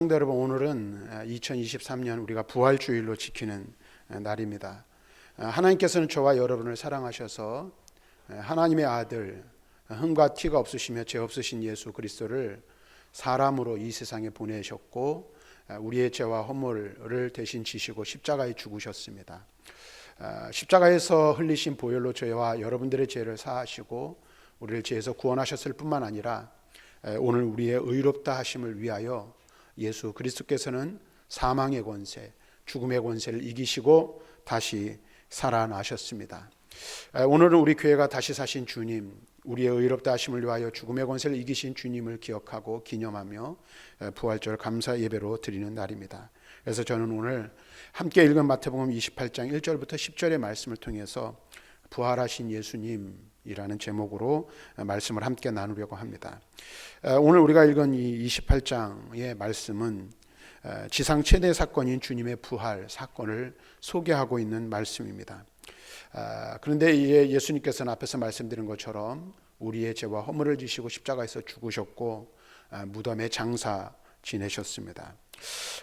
성도 여러분, 오늘은 2023년 우리가 부활주일로 지키는 날입니다. 하나님께서는 저와 여러분을 사랑하셔서 하나님의 아들, 흠과 티가 없으시며 죄 없으신 예수 그리스도를 사람으로 이 세상에 보내셨고 우리의 죄와 허물을 대신 지시고 십자가에 죽으셨습니다. 십자가에서 흘리신 보혈로 저와 여러분들의 죄를 사하시고 우리를 죄에서 구원하셨을 뿐만 아니라 오늘 우리의 의롭다 하심을 위하여 예수 그리스도께서는 사망의 권세, 죽음의 권세를 이기시고 다시 살아나셨습니다. 오늘은 우리 교회가 다시 사신 주님, 우리의 의롭다 하심을 위하여 죽음의 권세를 이기신 주님을 기억하고 기념하며 부활절 감사 예배로 드리는 날입니다. 그래서 저는 오늘 함께 읽은 마태복음 28장 1절부터 10절의 말씀을 통해서 부활하신 예수님이라는 제목으로 말씀을 함께 나누려고 합니다. 오늘 우리가 읽은 이 28장의 말씀은 지상 최대 사건인 주님의 부활 사건을 소개하고 있는 말씀입니다. 그런데 예수님께서는 앞에서 말씀드린 것처럼 우리의 죄와 허물을 지시고 십자가에서 죽으셨고 무덤에 장사 지내셨습니다.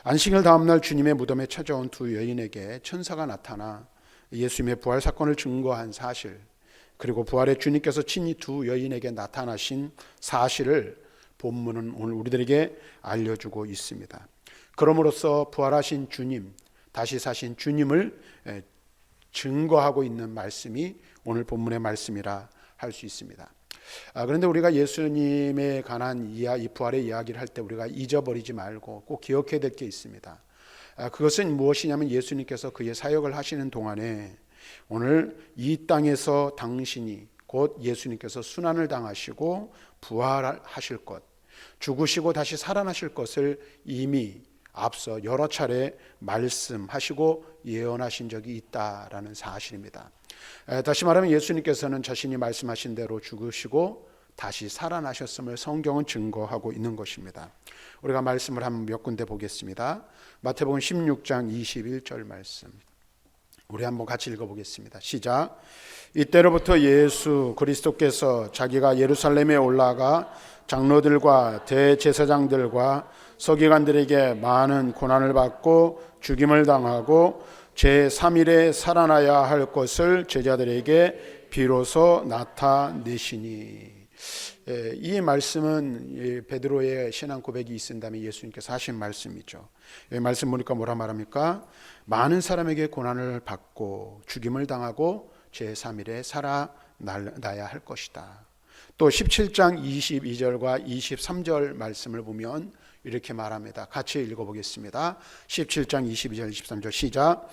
안식일 다음날 주님의 무덤에 찾아온 두 여인에게 천사가 나타나 예수님의 부활 사건을 증거한 사실, 그리고 부활의 주님께서 친히 두 여인에게 나타나신 사실을 본문은 오늘 우리들에게 알려주고 있습니다. 그럼으로써 부활하신 주님, 다시 사신 주님을 증거하고 있는 말씀이 오늘 본문의 말씀이라 할 수 있습니다. 그런데 우리가 예수님에 관한 이 부활의 이야기를 할 때 우리가 잊어버리지 말고 꼭 기억해야 될 게 있습니다. 그것은 무엇이냐면 예수님께서 그의 사역을 하시는 동안에 오늘 이 땅에서 당신이 곧 예수님께서 순환을 당하시고 부활하실 것, 죽으시고 다시 살아나실 것을 이미 앞서 여러 차례 말씀하시고 예언하신 적이 있다라는 사실입니다. 다시 말하면 예수님께서는 자신이 말씀하신 대로 죽으시고 다시 살아나셨음을 성경은 증거하고 있는 것입니다. 우리가 말씀을 한번 몇 군데 보겠습니다. 마태복음 16장 21절 말씀 우리 한번 같이 읽어보겠습니다. 시작. 이때로부터 예수 그리스도께서 자기가 예루살렘에 올라가 장로들과 대제사장들과 서기관들에게 많은 고난을 받고 죽임을 당하고 제3일에 살아나야 할 것을 제자들에게 비로소 나타내시니. 이 말씀은 베드로의 신앙 고백이 있은 다음에 예수님께서 하신 말씀이죠. 이 말씀 보니까 뭐라 말합니까? 많은 사람에게 고난을 받고 죽임을 당하고 제3일에 살아나야 할 것이다. 또 17장 22절과 23절 말씀을 보면 이렇게 말합니다. 같이 읽어보겠습니다. 17장 22절 23절 시작.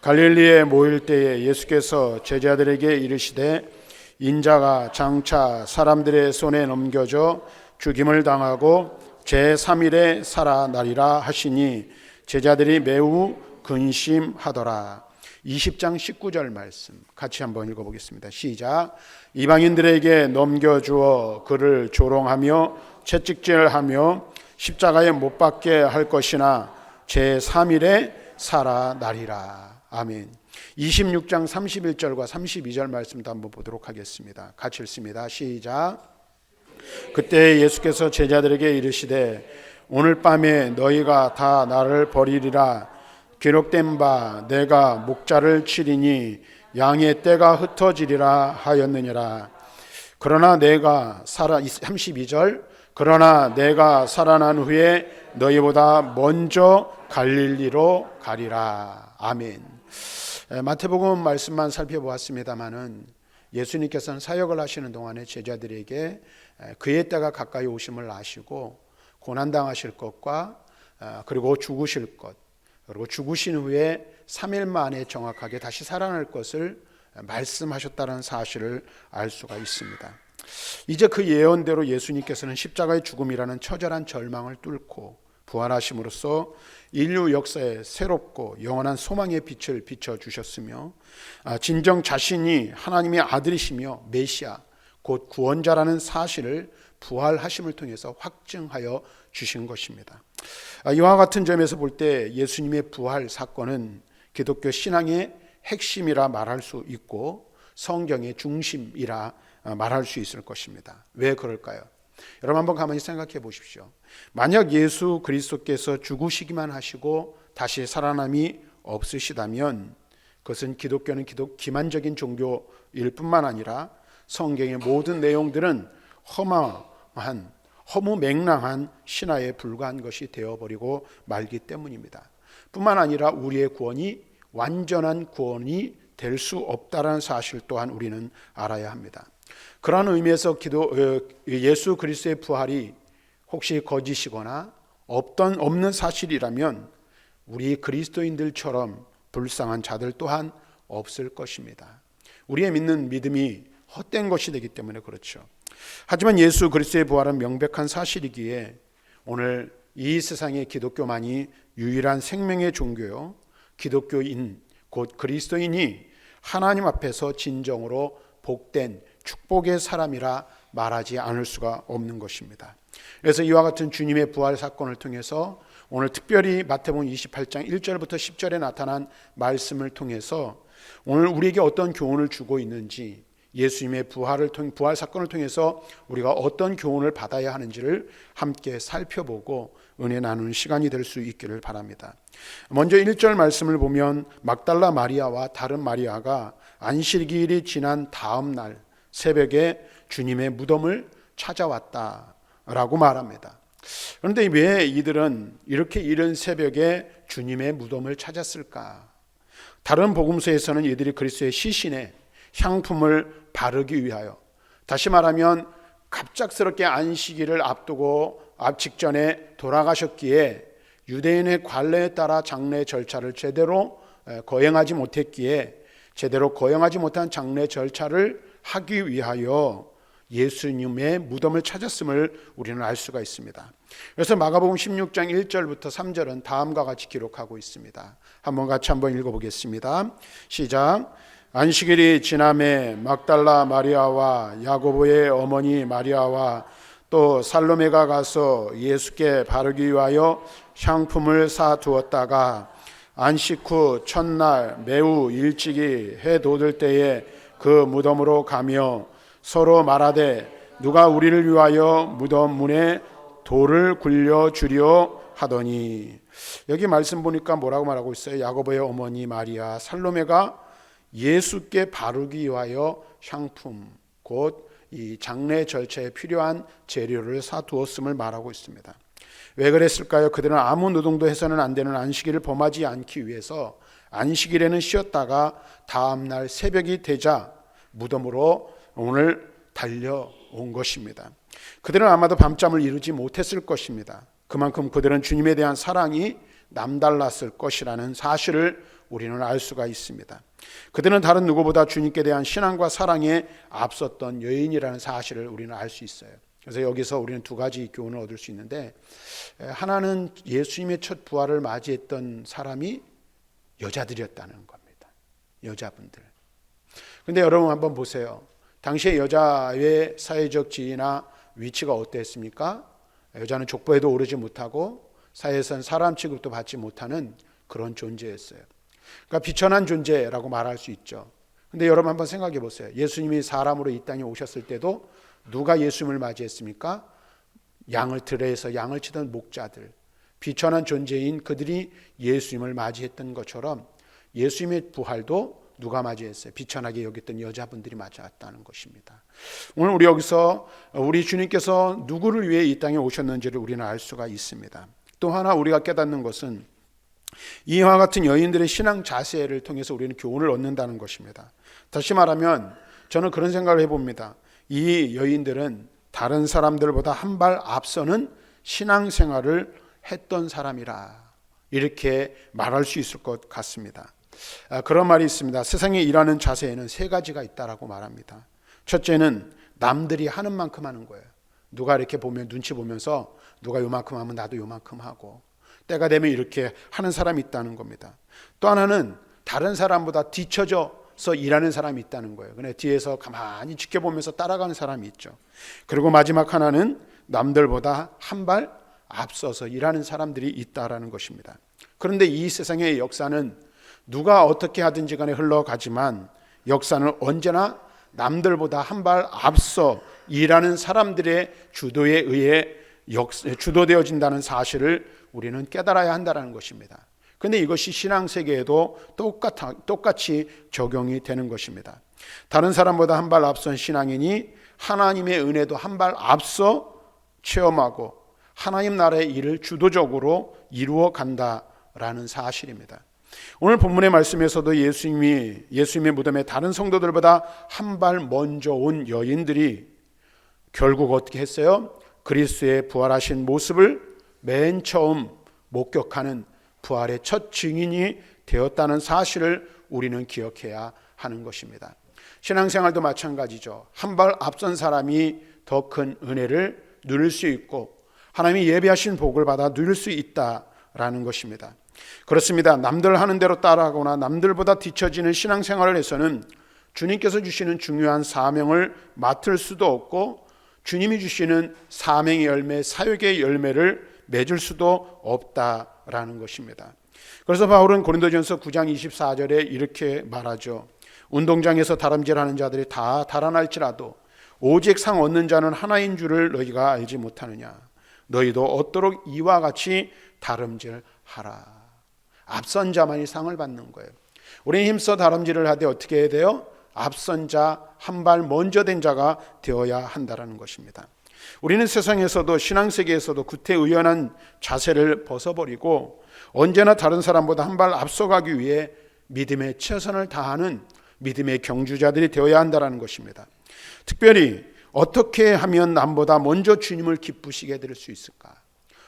갈릴리에 모일 때에 예수께서 제자들에게 이르시되 인자가 장차 사람들의 손에 넘겨져 죽임을 당하고 제3일에 살아나리라 하시니 제자들이 매우 근심하더라. 20장 19절 말씀 같이 한번 읽어보겠습니다. 시작. 이방인들에게 넘겨주어 그를 조롱하며 채찍질하며 십자가에 못 박게 할 것이나 제3일에 살아나리라. 아멘. 26장 31절과 32절 말씀도 한번 보도록 하겠습니다. 같이 읽습니다. 시작. 그때 예수께서 제자들에게 이르시되 오늘 밤에 너희가 다 나를 버리리라. 기록된 바 내가 목자를 치리니 양의 떼가 흩어지리라 하였느니라. 그러나 내가 32절 그러나 내가 살아난 후에 너희보다 먼저 갈릴리로 가리라. 아멘. 마태복음 말씀만 살펴보았습니다마는 예수님께서는 사역을 하시는 동안에 제자들에게 그의 때가 가까이 오심을 아시고 고난당하실 것과 그리고 죽으실 것, 그리고 죽으신 후에 3일 만에 정확하게 다시 살아날 것을 말씀하셨다는 사실을 알 수가 있습니다. 이제 그 예언대로 예수님께서는 십자가의 죽음이라는 처절한 절망을 뚫고 부활하심으로써 인류 역사에 새롭고 영원한 소망의 빛을 비춰주셨으며 진정 자신이 하나님의 아들이시며 메시아 곧 구원자라는 사실을 부활하심을 통해서 확증하여 주신 것입니다. 이와 같은 점에서 볼 때 예수님의 부활 사건은 기독교 신앙의 핵심이라 말할 수 있고 성경의 중심이라 말할 수 있을 것입니다. 왜 그럴까요? 여러분 한번 가만히 생각해 보십시오. 만약 예수 그리스도께서 죽으시기만 하시고 다시 살아남이 없으시다면 그것은 기독교는 기만적인 종교일 뿐만 아니라 성경의 모든 내용들은 허무맹랑한 신화에 불과한 것이 되어버리고 말기 때문입니다. 뿐만 아니라 우리의 구원이 완전한 구원이 될 수 없다는 사실 또한 우리는 알아야 합니다. 그런 의미에서 예수 그리스도의 부활이 혹시 거짓이거나 없는 사실이라면 우리 그리스도인들처럼 불쌍한 자들 또한 없을 것입니다. 우리의 믿는 믿음이 헛된 것이 되기 때문에 그렇죠. 하지만 예수 그리스도의 부활은 명백한 사실이기에 오늘 이 세상의 기독교만이 유일한 생명의 종교요, 기독교인 곧 그리스도인이 하나님 앞에서 진정으로 복된 축복의 사람이라 말하지 않을 수가 없는 것입니다. 그래서 이와 같은 주님의 부활 사건을 통해서 오늘 특별히 마태복음 28장 1절부터 10절에 나타난 말씀을 통해서 오늘 우리에게 어떤 교훈을 주고 있는지, 예수님의 부활 사건을 통해서 우리가 어떤 교훈을 받아야 하는지를 함께 살펴보고 은혜 나누는 시간이 될 수 있기를 바랍니다. 먼저 1절 말씀을 보면 막달라 마리아와 다른 마리아가 안식일이 지난 다음 날 새벽에 주님의 무덤을 찾아왔다라고 말합니다. 그런데 왜 이들은 이렇게 이른 새벽에 주님의 무덤을 찾았을까? 다른 복음서에서는 이들이 그리스도의 시신에 향품을 바르기 위하여, 다시 말하면 갑작스럽게 안식일을 앞두고 직전에 돌아가셨기에 유대인의 관례에 따라 장례 절차를 제대로 거행하지 못했기에 제대로 거행하지 못한 장례 절차를 하기 위하여 예수님의 무덤을 찾았음을 우리는 알 수가 있습니다. 그래서 마가복음 16장 1절부터 3절은 다음과 같이 기록하고 있습니다. 같이 한번 읽어보겠습니다. 시작. 안식일이 지남에 막달라 마리아와 야고보의 어머니 마리아와 또 살로메가 가서 예수께 바르기 위하여 향품을 사두었다가 안식 후 첫날 매우 일찍이 해 돋을 때에 그 무덤으로 가며 서로 말하되 누가 우리를 위하여 무덤 문에 돌을 굴려주려 하더니, 여기 말씀 보니까 뭐라고 말하고 있어요? 야고보의 어머니 마리아, 살로메가 예수께 바르기 위하여 향품, 곧 이 장례 절차에 필요한 재료를 사두었음을 말하고 있습니다. 왜 그랬을까요? 그들은 아무 노동도 해서는 안 되는 안식일을 범하지 않기 위해서 안식일에는 쉬었다가 다음날 새벽이 되자 무덤으로 오늘 달려온 것입니다. 그들은 아마도 밤잠을 이루지 못했을 것입니다. 그만큼 그들은 주님에 대한 사랑이 남달랐을 것이라는 사실을 우리는 알 수가 있습니다. 그들은 다른 누구보다 주님께 대한 신앙과 사랑에 앞섰던 여인이라는 사실을 우리는 알 수 있어요. 그래서 여기서 우리는 두 가지 교훈을 얻을 수 있는데, 하나는 예수님의 첫 부활을 맞이했던 사람이 여자들이었다는 겁니다. 여자분들. 근데 여러분 한번 보세요. 당시의 여자의 사회적 지위나 위치가 어땠습니까? 여자는 족보에도 오르지 못하고 사회에서는 사람 취급도 받지 못하는 그런 존재였어요. 그러니까 비천한 존재라고 말할 수 있죠. 근데 여러분 한번 생각해 보세요. 예수님이 사람으로 이 땅에 오셨을 때도 누가 예수님을 맞이했습니까? 들에서 양을 치던 목자들, 비천한 존재인 그들이 예수님을 맞이했던 것처럼 예수님의 부활도 누가 맞이했어요? 비천하게 여겼던 여자분들이 맞이했다는 것입니다. 오늘 우리 여기서 우리 주님께서 누구를 위해 이 땅에 오셨는지를 우리는 알 수가 있습니다. 또 하나 우리가 깨닫는 것은 이와 같은 여인들의 신앙 자세를 통해서 우리는 교훈을 얻는다는 것입니다. 다시 말하면 저는 그런 생각을 해봅니다. 이 여인들은 다른 사람들보다 한 발 앞서는 신앙생활을 했던 사람이라 이렇게 말할 수 있을 것 같습니다. 그런 말이 있습니다. 세상에 일하는 자세에는 세 가지가 있다라고 말합니다. 첫째는 남들이 하는 만큼 하는 거예요. 누가 이렇게 보면 눈치 보면서 누가 요만큼 하면 나도 요만큼 하고, 때가 되면 이렇게 하는 사람이 있다는 겁니다. 또 하나는 다른 사람보다 뒤처져서 일하는 사람이 있다는 거예요. 그냥 뒤에서 가만히 지켜보면서 따라가는 사람이 있죠. 그리고 마지막 하나는 남들보다 한 발 앞서서 일하는 사람들이 있다라는 것입니다. 그런데 이 세상의 역사는 누가 어떻게 하든지 간에 흘러가지만 역사는 언제나 남들보다 한 발 앞서 일하는 사람들의 주도에 의해 주도되어진다는 사실을 우리는 깨달아야 한다는 것입니다. 그런데 이것이 신앙 세계에도 똑같이 적용이 되는 것입니다. 다른 사람보다 한 발 앞선 신앙인이 하나님의 은혜도 한 발 앞서 체험하고 하나님 나라의 일을 주도적으로 이루어 간다라는 사실입니다. 오늘 본문의 말씀에서도 예수님의 무덤에 다른 성도들보다 한 발 먼저 온 여인들이 결국 어떻게 했어요? 그리스도의 부활하신 모습을 맨 처음 목격하는 부활의 첫 증인이 되었다는 사실을 우리는 기억해야 하는 것입니다. 신앙생활도 마찬가지죠. 한 발 앞선 사람이 더 큰 은혜를 누릴 수 있고 하나님이 예비하신 복을 받아 누릴 수 있다라는 것입니다. 그렇습니다. 남들 하는 대로 따라하거나 남들보다 뒤처지는 신앙생활을 해서는 주님께서 주시는 중요한 사명을 맡을 수도 없고 주님이 주시는 사명의 열매, 사역의 열매를 맺을 수도 없다라는 것입니다. 그래서 바울은 고린도전서 9장 24절에 이렇게 말하죠. 운동장에서 다름질하는 자들이 다 달아날지라도 오직 상 얻는 자는 하나인 줄을 너희가 알지 못하느냐. 너희도 얻도록 이와 같이 다름질하라. 앞선 자만이 상을 받는 거예요. 우리는 힘써 다름질을 하되 어떻게 해야 돼요? 앞선 자, 한 발 먼저 된 자가 되어야 한다는 것입니다. 우리는 세상에서도 신앙세계에서도 구태의연한 자세를 벗어버리고 언제나 다른 사람보다 한 발 앞서가기 위해 믿음에 최선을 다하는 믿음의 경주자들이 되어야 한다는 것입니다. 특별히 어떻게 하면 남보다 먼저 주님을 기쁘시게 해드릴 수 있을까?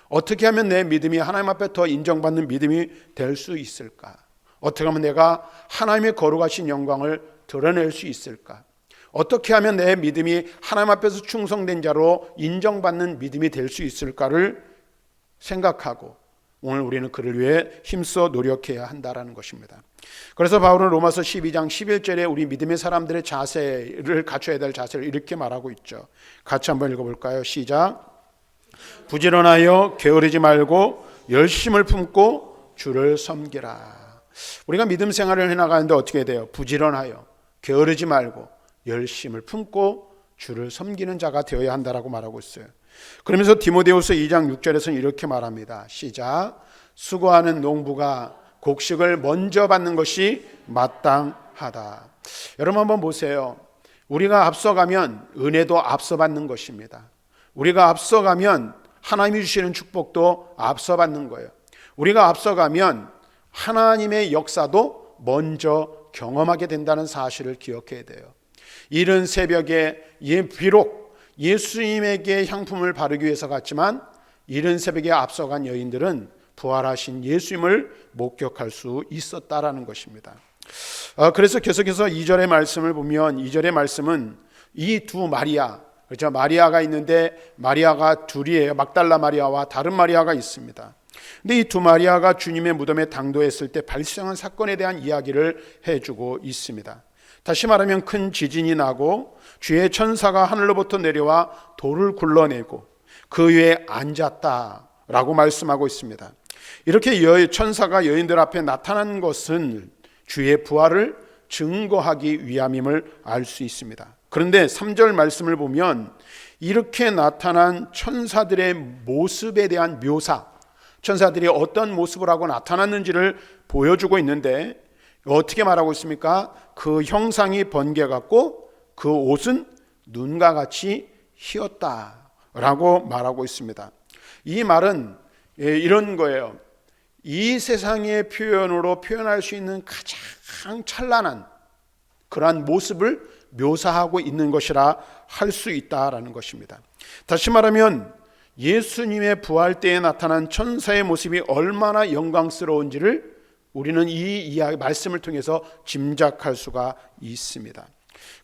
어떻게 하면 내 믿음이 하나님 앞에 더 인정받는 믿음이 될 수 있을까? 어떻게 하면 내가 하나님의 거룩하신 영광을 드러낼 수 있을까? 어떻게 하면 내 믿음이 하나님 앞에서 충성된 자로 인정받는 믿음이 될 수 있을까를 생각하고 오늘 우리는 그를 위해 힘써 노력해야 한다는 것입니다. 그래서 바울은 로마서 12장 11절에 우리 믿음의 사람들의 자세를 갖춰야 될 자세를 이렇게 말하고 있죠. 같이 한번 읽어볼까요? 시작. 부지런하여 게으르지 말고 열심을 품고 주를 섬기라. 우리가 믿음 생활을 해나가는데 어떻게 돼요? 부지런하여 게으르지 말고 열심을 품고 주를 섬기는 자가 되어야 한다라고 말하고 있어요. 그러면서 디모데후서 2장 6절에서는 이렇게 말합니다. 시작. 수고하는 농부가 곡식을 먼저 받는 것이 마땅하다. 여러분 한번 보세요. 우리가 앞서가면 은혜도 앞서 받는 것입니다. 우리가 앞서가면 하나님이 주시는 축복도 앞서 받는 거예요. 우리가 앞서가면 하나님의 역사도 먼저 경험하게 된다는 사실을 기억해야 돼요. 이른 새벽에 비록 예수님에게 향품을 바르기 위해서 갔지만 이른 새벽에 앞서간 여인들은 부활하신 예수님을 목격할 수 있었다라는 것입니다. 그래서 계속해서 2절의 말씀을 보면 2절의 말씀은 이 두 마리아, 그렇죠? 마리아가 있는데 마리아가 둘이에요. 막달라 마리아와 다른 마리아가 있습니다. 근데 이 두 마리아가 주님의 무덤에 당도했을 때 발생한 사건에 대한 이야기를 해주고 있습니다. 다시 말하면 큰 지진이 나고 주의 천사가 하늘로부터 내려와 돌을 굴러내고 그 위에 앉았다라고 말씀하고 있습니다. 이렇게 천사가 여인들 앞에 나타난 것은 주의 부활을 증거하기 위함임을 알 수 있습니다. 그런데 3절 말씀을 보면 이렇게 나타난 천사들의 모습에 대한 묘사, 천사들이 어떤 모습을 하고 나타났는지를 보여주고 있는데 어떻게 말하고 있습니까? 그 형상이 번개 같고 그 옷은 눈과 같이 희었다라고 말하고 있습니다. 이 말은 이런 거예요. 이 세상의 표현으로 표현할 수 있는 가장 찬란한 그러한 모습을 묘사하고 있는 것이라 할 수 있다라는 것입니다. 다시 말하면 예수님의 부활 때에 나타난 천사의 모습이 얼마나 영광스러운지를 우리는 이 이야기 말씀을 통해서 짐작할 수가 있습니다.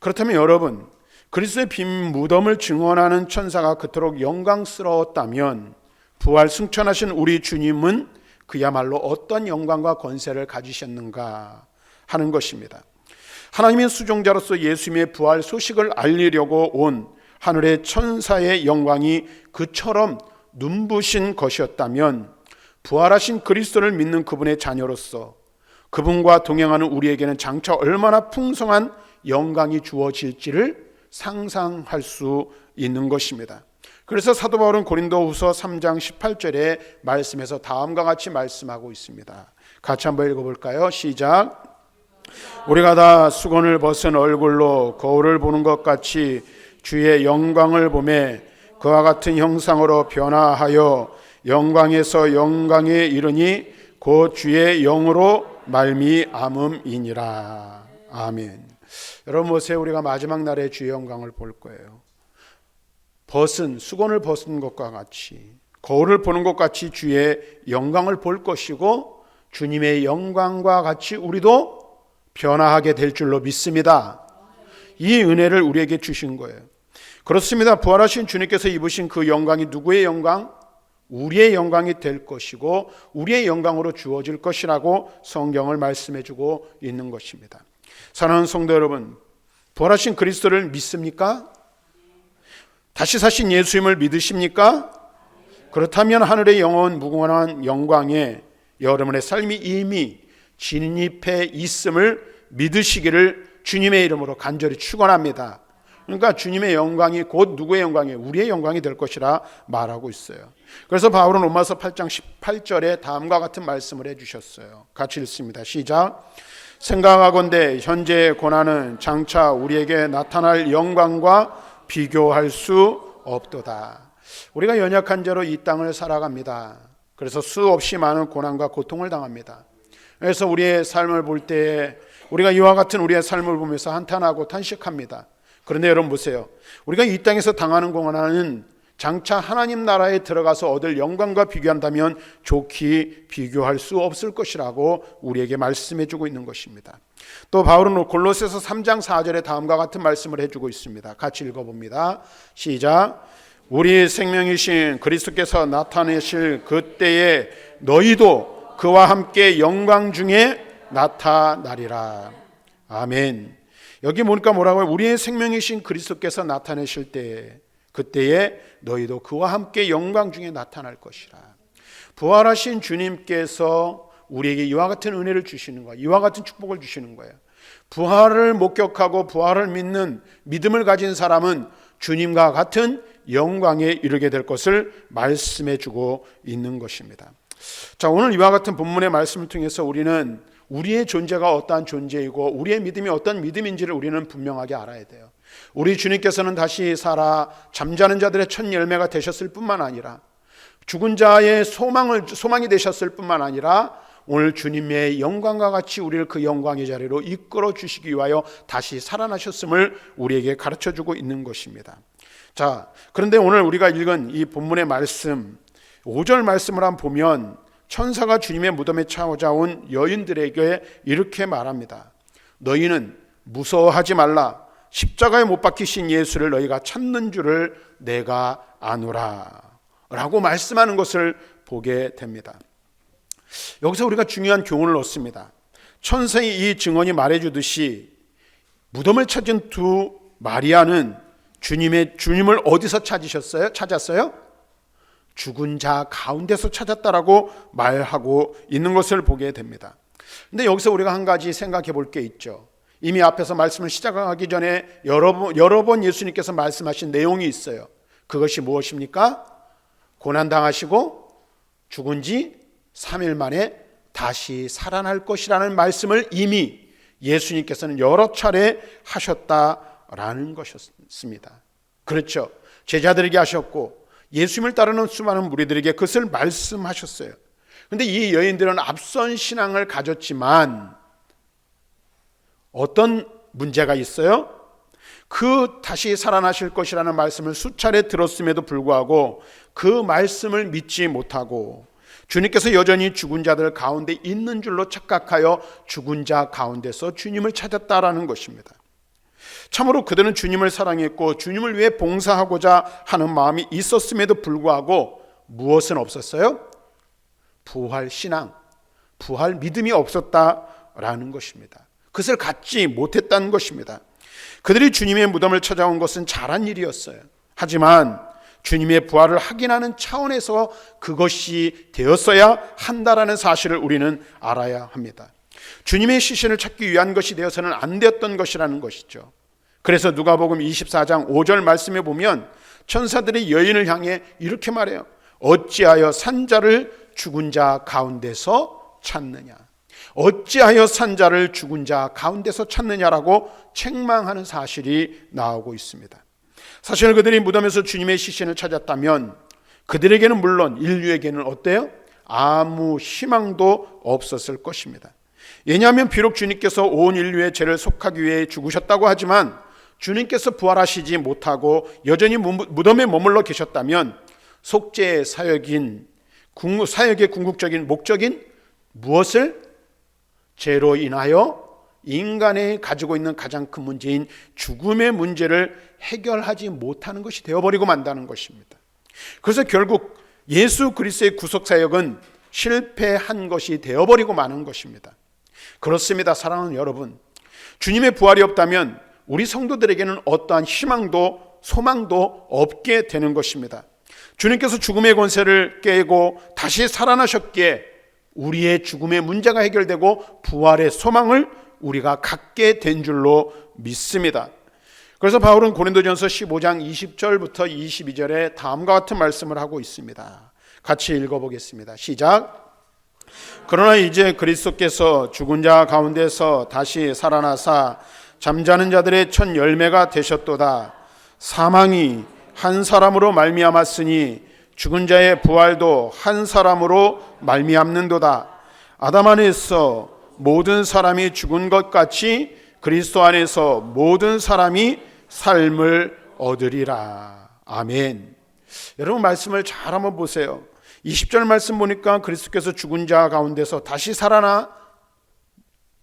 그렇다면 여러분, 그리스도의 빈 무덤을 증언하는 천사가 그토록 영광스러웠다면 부활 승천하신 우리 주님은 그야말로 어떤 영광과 권세를 가지셨는가 하는 것입니다. 하나님의 수종자로서 예수님의 부활 소식을 알리려고 온 하늘의 천사의 영광이 그처럼 눈부신 것이었다면 부활하신 그리스도를 믿는 그분의 자녀로서 그분과 동행하는 우리에게는 장차 얼마나 풍성한 영광이 주어질지를 상상할 수 있는 것입니다. 그래서 사도 바울은 고린도후서 3장 18절의 말씀에서 다음과 같이 말씀하고 있습니다. 같이 한번 읽어볼까요? 시작. 우리가 다 수건을 벗은 얼굴로 거울을 보는 것 같이 주의 영광을 보매 그와 같은 형상으로 변화하여 영광에서 영광에 이르니 곧 주의 영으로 말미암음이니라. 아멘. 여러분 보세요. 우리가 마지막 날에 주의 영광을 볼 거예요. 수건을 벗은 것과 같이, 거울을 보는 것 같이 주의 영광을 볼 것이고, 주님의 영광과 같이 우리도 변화하게 될 줄로 믿습니다. 이 은혜를 우리에게 주신 거예요. 그렇습니다. 부활하신 주님께서 입으신 그 영광이 누구의 영광? 우리의 영광이 될 것이고 우리의 영광으로 주어질 것이라고 성경을 말씀해 주고 있는 것입니다. 사랑하는 성도 여러분, 부활하신 그리스도를 믿습니까? 다시 사신 예수님을 믿으십니까? 그렇다면 하늘의 영원 무궁한 영광에 여러분의 삶이 이미 진입해 있음을 믿으시기를 주님의 이름으로 간절히 축원합니다. 그러니까 주님의 영광이 곧 누구의 영광이에요? 우리의 영광이 될 것이라 말하고 있어요. 그래서 바울은 로마서 8장 18절에 다음과 같은 말씀을 해주셨어요. 같이 읽습니다. 시작. 생각하건대 현재의 고난은 장차 우리에게 나타날 영광과 비교할 수 없도다. 우리가 연약한 자로 이 땅을 살아갑니다. 그래서 수없이 많은 고난과 고통을 당합니다. 그래서 우리의 삶을 볼 때에 우리가 이와 같은 우리의 삶을 보면서 한탄하고 탄식합니다. 그런데 여러분 보세요. 우리가 이 땅에서 당하는 고난은 장차 하나님 나라에 들어가서 얻을 영광과 비교한다면 좋게 비교할 수 없을 것이라고 우리에게 말씀해 주고 있는 것입니다. 또 바울은 골로새서 3장 4절에 다음과 같은 말씀을 해주고 있습니다. 같이 읽어봅니다. 시작. 우리 생명이신 그리스도께서 나타내실 그때에 너희도 그와 함께 영광 중에 나타나리라. 아멘. 여기 보니까 뭐라고요? 우리의 생명이신 그리스도께서 나타내실 때에 그때에 너희도 그와 함께 영광 중에 나타날 것이라. 부활하신 주님께서 우리에게 이와 같은 은혜를 주시는 거예요. 이와 같은 축복을 주시는 거예요. 부활을 목격하고 부활을 믿는 믿음을 가진 사람은 주님과 같은 영광에 이르게 될 것을 말씀해 주고 있는 것입니다. 자, 오늘 이와 같은 본문의 말씀을 통해서 우리는 우리의 존재가 어떠한 존재이고 우리의 믿음이 어떤 믿음인지를 우리는 분명하게 알아야 돼요. 우리 주님께서는 다시 살아 잠자는 자들의 첫 열매가 되셨을 뿐만 아니라 죽은 자의 소망이 되셨을 뿐만 아니라 오늘 주님의 영광과 같이 우리를 그 영광의 자리로 이끌어 주시기 위하여 다시 살아나셨음을 우리에게 가르쳐주고 있는 것입니다. 자, 그런데 오늘 우리가 읽은 이 본문의 말씀 5절 말씀을 한번 보면 천사가 주님의 무덤에 찾아온 여인들에게 이렇게 말합니다. 너희는 무서워하지 말라. 십자가에 못 박히신 예수를 너희가 찾는 줄을 내가 아노라 라고 말씀하는 것을 보게 됩니다. 여기서 우리가 중요한 교훈을 얻습니다. 천사의 이 증언이 말해주듯이 무덤을 찾은 두 마리아는 주님을 어디서 찾았어요? 죽은 자 가운데서 찾았다라고 말하고 있는 것을 보게 됩니다. 근데 여기서 우리가 한 가지 생각해 볼 게 있죠. 이미 앞에서 말씀을 시작하기 전에 여러 번 예수님께서 말씀하신 내용이 있어요. 그것이 무엇입니까? 고난당하시고 죽은 지 3일 만에 다시 살아날 것이라는 말씀을 이미 예수님께서는 여러 차례 하셨다라는 것이었습니다. 그렇죠. 제자들에게 하셨고 예수님을 따르는 수많은 무리들에게 그것을 말씀하셨어요. 그런데 이 여인들은 앞선 신앙을 가졌지만 어떤 문제가 있어요? 그 다시 살아나실 것이라는 말씀을 수차례 들었음에도 불구하고 그 말씀을 믿지 못하고 주님께서 여전히 죽은 자들 가운데 있는 줄로 착각하여 죽은 자 가운데서 주님을 찾았다라는 것입니다. 참으로 그들은 주님을 사랑했고 주님을 위해 봉사하고자 하는 마음이 있었음에도 불구하고 무엇은 없었어요? 부활 신앙, 부활 믿음이 없었다라는 것입니다. 그것을 갖지 못했다는 것입니다. 그들이 주님의 무덤을 찾아온 것은 잘한 일이었어요. 하지만 주님의 부활을 확인하는 차원에서 그것이 되었어야 한다라는 사실을 우리는 알아야 합니다. 주님의 시신을 찾기 위한 것이 되어서는 안 되었던 것이라는 것이죠. 그래서 누가복음 24장 5절 말씀에 보면 천사들이 여인을 향해 이렇게 말해요. 어찌하여 산자를 죽은 자 가운데서 찾느냐. 어찌하여 산자를 죽은 자 가운데서 찾느냐라고 책망하는 사실이 나오고 있습니다. 사실 그들이 무덤에서 주님의 시신을 찾았다면 그들에게는 물론 인류에게는 어때요? 아무 희망도 없었을 것입니다. 왜냐하면 비록 주님께서 온 인류의 죄를 속하기 위해 죽으셨다고 하지만 주님께서 부활하시지 못하고 여전히 무덤에 머물러 계셨다면 속죄의 사역의 궁극적인 목적인 무엇을? 죄로 인하여 인간이 가지고 있는 가장 큰 문제인 죽음의 문제를 해결하지 못하는 것이 되어버리고 만다는 것입니다. 그래서 결국 예수 그리스도의 구속사역은 실패한 것이 되어버리고 마는 것입니다. 그렇습니다. 사랑하는 여러분, 주님의 부활이 없다면 우리 성도들에게는 어떠한 희망도 소망도 없게 되는 것입니다. 주님께서 죽음의 권세를 깨고 다시 살아나셨기에 우리의 죽음의 문제가 해결되고 부활의 소망을 우리가 갖게 된 줄로 믿습니다. 그래서 바울은 고린도전서 15장 20절부터 22절에 다음과 같은 말씀을 하고 있습니다. 같이 읽어보겠습니다. 시작. 그러나 이제 그리스도께서 죽은 자 가운데서 다시 살아나사 잠자는 자들의 첫 열매가 되셨도다. 사망이 한 사람으로 말미암았으니 죽은 자의 부활도 한 사람으로 말미암는도다. 아담 안에서 모든 사람이 죽은 것 같이 그리스도 안에서 모든 사람이 삶을 얻으리라. 아멘. 여러분 말씀을 잘 한번 보세요. 20절 말씀 보니까 그리스도께서 죽은 자 가운데서 다시 살아나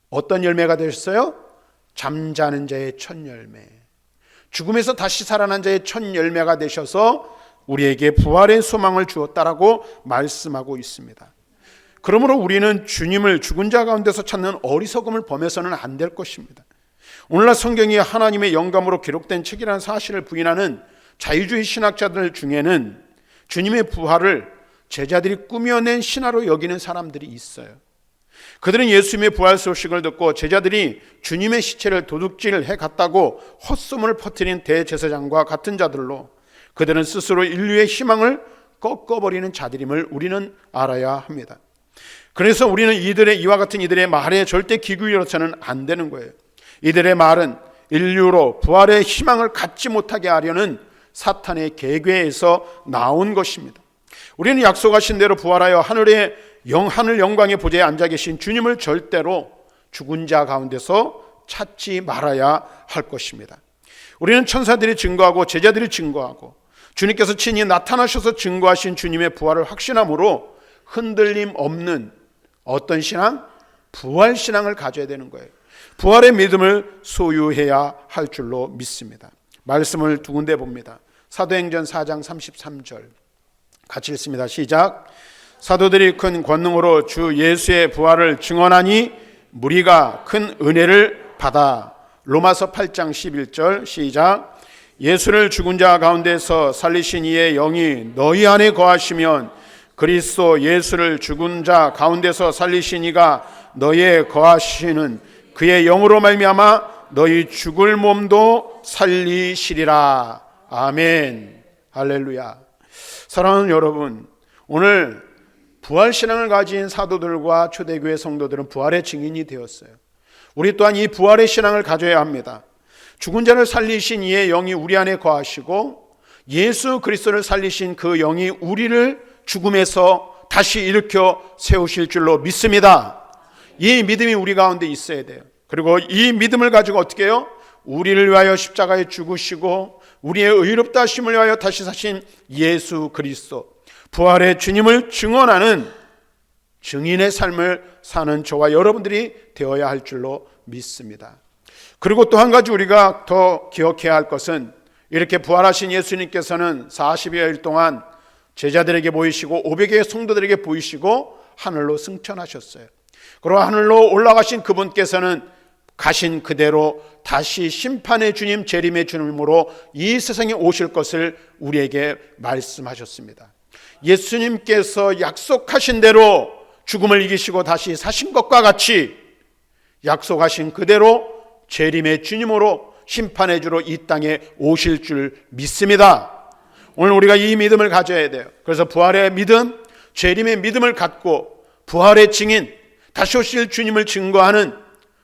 어떤 열매가 되셨어요? 잠자는 자의 첫 열매. 죽음에서 다시 살아난 자의 첫 열매가 되셔서 우리에게 부활의 소망을 주었다라고 말씀하고 있습니다. 그러므로 우리는 주님을 죽은 자 가운데서 찾는 어리석음을 범해서는 안 될 것입니다. 오늘날 성경이 하나님의 영감으로 기록된 책이라는 사실을 부인하는 자유주의 신학자들 중에는 주님의 부활을 제자들이 꾸며낸 신화로 여기는 사람들이 있어요. 그들은 예수님의 부활 소식을 듣고 제자들이 주님의 시체를 도둑질해 갔다고 헛소문을 퍼뜨린 대제사장과 같은 자들로 그들은 스스로 인류의 희망을 꺾어버리는 자들임을 우리는 알아야 합니다. 그래서 우리는 이와 같은 이들의 말에 절대 귀 기울여서는 안 되는 거예요. 이들의 말은 인류로 부활의 희망을 갖지 못하게 하려는 사탄의 계궤에서 나온 것입니다. 우리는 약속하신 대로 부활하여 하늘 영광의 보좌에 앉아 계신 주님을 절대로 죽은 자 가운데서 찾지 말아야 할 것입니다. 우리는 천사들이 증거하고 제자들이 증거하고 주님께서 친히 나타나셔서 증거하신 주님의 부활을 확신함으로 흔들림 없는 어떤 신앙? 부활 신앙을 가져야 되는 거예요. 부활의 믿음을 소유해야 할 줄로 믿습니다. 말씀을 두 군데 봅니다. 사도행전 4장 33절 같이 읽습니다. 시작. 사도들이 큰 권능으로 주 예수의 부활을 증언하니 무리가 큰 은혜를 받아. 로마서 8장 11절 시작. 예수를 죽은 자 가운데서 살리신 이의 영이 너희 안에 거하시면 그리스도 예수를 죽은 자 가운데서 살리신 이가 너희에 거하시는 그의 영으로 말미암아 너희 죽을 몸도 살리시리라. 아멘. 할렐루야. 사랑하는 여러분, 오늘 부활신앙을 가진 사도들과 초대교회 성도들은 부활의 증인이 되었어요. 우리 또한 이 부활의 신앙을 가져야 합니다. 죽은 자를 살리신 이의 영이 우리 안에 거하시고 예수 그리스도를 살리신 그 영이 우리를 죽음에서 다시 일으켜 세우실 줄로 믿습니다. 이 믿음이 우리 가운데 있어야 돼요. 그리고 이 믿음을 가지고 어떻게 해요? 우리를 위하여 십자가에 죽으시고 우리의 의롭다 하심을 위하여 다시 사신 예수 그리스도, 부활의 주님을 증언하는 증인의 삶을 사는 저와 여러분들이 되어야 할 줄로 믿습니다. 그리고 또 한 가지 우리가 더 기억해야 할 것은 이렇게 부활하신 예수님께서는 40여일 동안 제자들에게 보이시고 500의 성도들에게 보이시고 하늘로 승천하셨어요. 그리고 하늘로 올라가신 그분께서는 가신 그대로 다시 심판의 주님, 재림의 주님으로 이 세상에 오실 것을 우리에게 말씀하셨습니다. 예수님께서 약속하신 대로 죽음을 이기시고 다시 사신 것과 같이 약속하신 그대로 재림의 주님으로 심판의 주로 이 땅에 오실 줄 믿습니다. 오늘 우리가 이 믿음을 가져야 돼요. 그래서 부활의 믿음, 재림의 믿음을 갖고 부활의 증인, 다시 오실 주님을 증거하는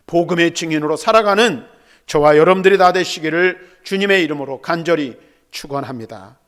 복음의 증인으로 살아가는 저와 여러분들이 다 되시기를 주님의 이름으로 간절히 축원합니다.